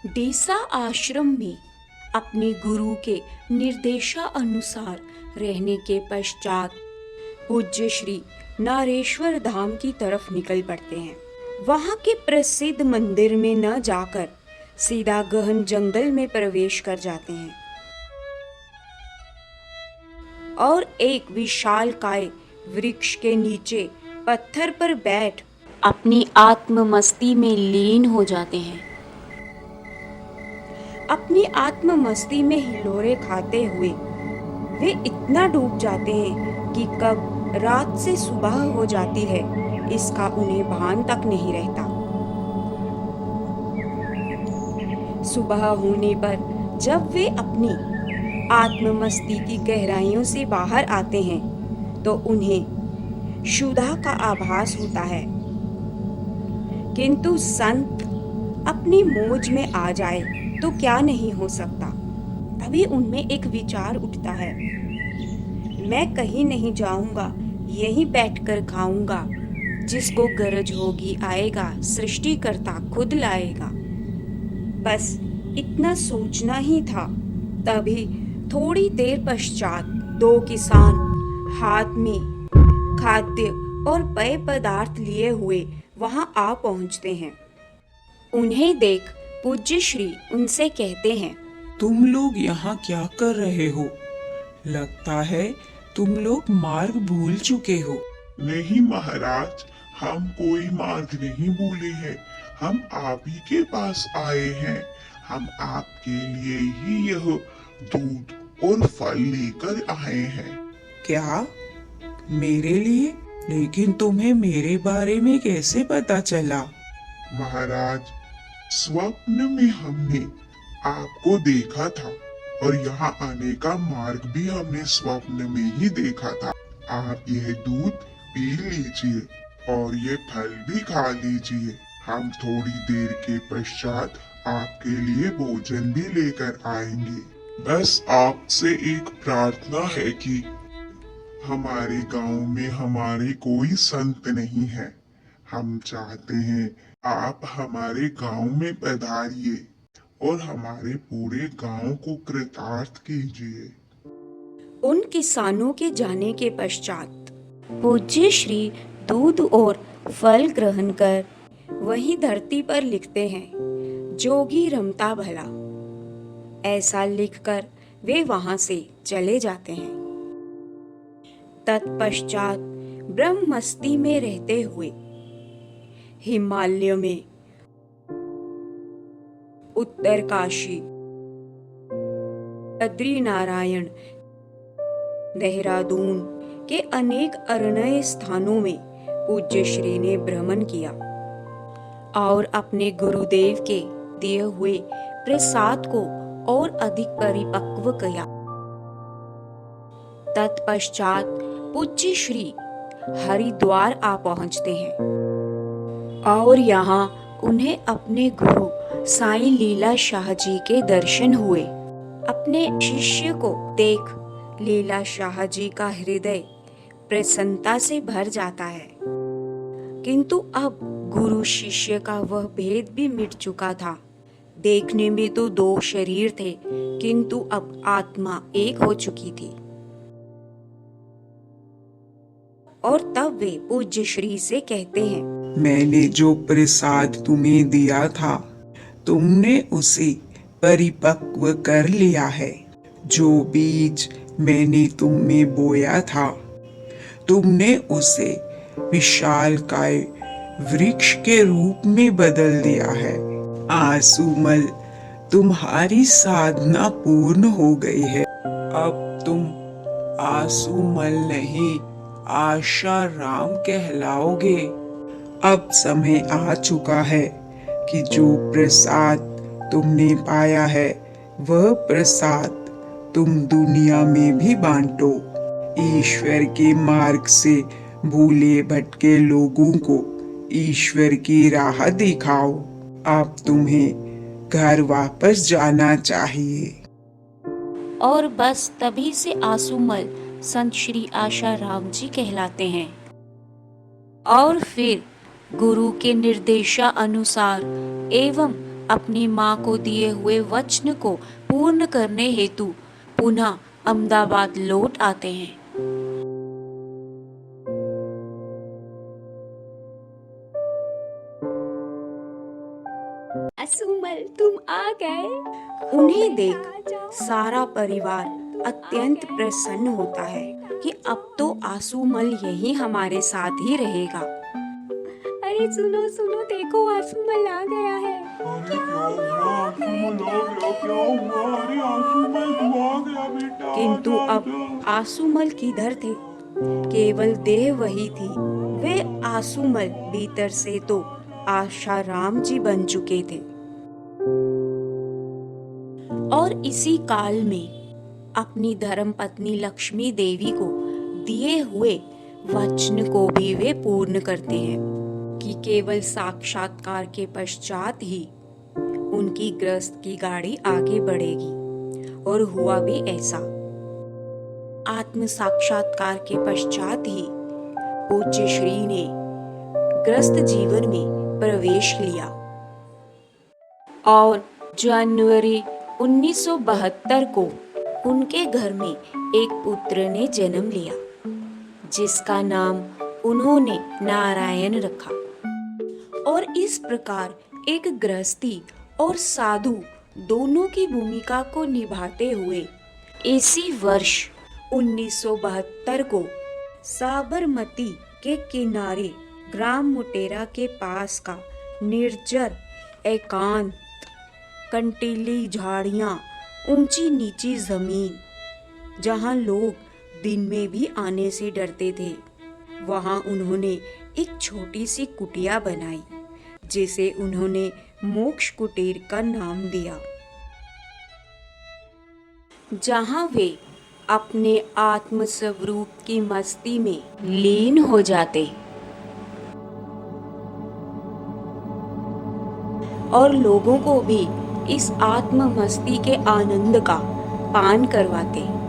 देसा आश्रम में अपने गुरु के निर्देशानुसार रहने के पश्चात पूज्य श्री नारेश्वर धाम की तरफ निकल पड़ते हैं। वहां के प्रसिद्ध मंदिर में न जाकर सीधा गहन जंगल में प्रवेश कर जाते हैं और एक विशालकाय वृक्ष के नीचे पत्थर पर बैठ अपनी आत्म मस्ती में लीन हो जाते हैं। अपनी आत्म मस्ती में हिलोरे खाते हुए वे इतना डूब जाते हैं कि कब रात से सुबह हो जाती है इसका उन्हें भान तक नहीं रहता। सुबह होने पर जब वे अपनी आत्म मस्ती की गहराइयों से बाहर आते हैं तो उन्हें क्षुधा का आभास होता है, किंतु संत अपनी मौज में आ जाए तो क्या नहीं हो सकता। तभी उनमें एक विचार उठता है, मैं कहीं नहीं जाऊंगा, यहीं बैठकर खाऊंगा, जिसको गरज होगी आएगा, सृष्टिकर्ता खुद लाएगा। बस इतना सोचना ही था। तभी थोड़ी देर पश्चात दो किसान हाथ में खाद्य और पेय पदार्थ लिए हुए वहां आ पहुंचते हैं। उन्हें देख पूज्य श्री उनसे कहते हैं, तुम लोग यहाँ क्या कर रहे हो? लगता है तुम लोग मार्ग भूल चुके हो। नहीं महाराज, हम कोई मार्ग नहीं भूले हैं, हम आप ही के पास आए हैं। हम आपके लिए ही यह दूध और फल लेकर आए हैं। क्या? मेरे लिए? लेकिन तुम्हें मेरे बारे में कैसे पता चला? महाराज, स्वप्न में हमने आपको देखा था और यहाँ आने का मार्ग भी हमने स्वप्न में ही देखा था। आप यह दूध पी लीजिए और ये फल भी खा लीजिए। हम थोड़ी देर के पश्चात आपके लिए भोजन भी लेकर आएंगे। बस आपसे एक प्रार्थना है कि हमारे गांव में हमारे कोई संत नहीं है। हम चाहते हैं आप हमारे गांव में पधारिए और हमारे पूरे गांव को कृतार्थ कीजिए। उन किसानों के जाने के पश्चात पूज्य श्री दूध और फल ग्रहण कर वही धरती पर लिखते हैं, जोगी रमता भला। ऐसा लिखकर वे वहां से चले जाते हैं। तत्पश्चात ब्रह्म मस्ती में रहते हुए हिमालय में उत्तरकाशी, बद्रीनारायण, देहरादून के अनेक अरण्य स्थानों में पूज्य श्री ने भ्रमण किया और अपने गुरुदेव के दिए हुए प्रसाद को और अधिक परिपक्व किया। तत्पश्चात पूज्य श्री हरिद्वार आ पहुंचते हैं और यहाँ उन्हें अपने गुरु साईं लीला शाह जी के दर्शन हुए। अपने शिष्य को देख लीला शाह जी का हृदय प्रसन्नता से भर जाता है, किंतु अब गुरु शिष्य का वह भेद भी मिट चुका था। देखने में तो दो शरीर थे, किंतु अब आत्मा एक हो चुकी थी। और तब वे पूज्य श्री से कहते हैं, मैंने जो प्रसाद तुम्हें दिया था, तुमने उसे परिपक्व कर लिया है। जो बीज मैंने तुम में बोया था, तुमने उसे विशालकाय वृक्ष के रूप में बदल दिया है। आसुमल, तुम्हारी साधना पूर्ण हो गई है। अब तुम आसुमल नहीं, आशा राम कहलाओगे। अब समय आ चुका है कि जो प्रसाद तुमने पाया है, वह प्रसाद तुम दुनिया में भी बांटो। ईश्वर के मार्ग से भूले भटके लोगों को ईश्वर की राह दिखाओ। अब तुम्हें घर वापस जाना चाहिए। और बस तभी से आसुमल संत श्री आशा राम जी कहलाते हैं। और फिर गुरु के निर्देशानुसार एवं अपनी माँ को दिए हुए वचन को पूर्ण करने हेतु पुनः अहमदाबाद लौट आते हैं। असुमल तुम आ गए। उन्हें देख सारा परिवार अत्यंत प्रसन्न होता है कि अब तो आसुमल यही हमारे साथ ही रहेगा। अरे सुनो सुनो, देखो आसुमल आ गया है। अरे क्या हुआ आंसू में आ गया, क्या हुआ? अरे आंसू में तू आ गया बेटा। किंतु आजा, अब आजा। आसुमल किधर थे? केवल देह वही थी। वे आसुमल भीतर से तो आशाराम जी बन चुके थे। और इसी काल में अपनी धर्म पत्नी लक्ष्मी देवी को दिए हुए वचन को भी वे पूर्ण करते हैं कि केवल साक्षात्कार के पश्चात ही उनकी गृहस्थ की गाड़ी आगे बढ़ेगी। और हुआ भी ऐसा। आत्म साक्षात्कार के पश्चात ही पूज्य श्री ने गृहस्थ जीवन में प्रवेश लिया और जनवरी 1972 को उनके घर में एक पुत्र ने जन्म लिया, जिसका नाम उन्होंने नारायण रखा। और इस प्रकार एक गृहस्थी और साधु दोनों की भूमिका को निभाते हुए इसी वर्ष 1972 को साबरमती के किनारे ग्राम मुटेरा के पास का निर्जर एकांत, कंटीली झाड़ियां, ऊंची नीची जमीन, जहां लोग दिन में भी आने से डरते थे, वहां उन्होंने एक छोटी सी कुटिया बनाई, जिसे उन्होंने मोक्ष कुटीर का नाम दिया, जहां वे अपने आत्म स्वरूप की मस्ती में लीन हो जाते और लोगों को भी इस आत्म मस्ती के आनंद का पान करवाते।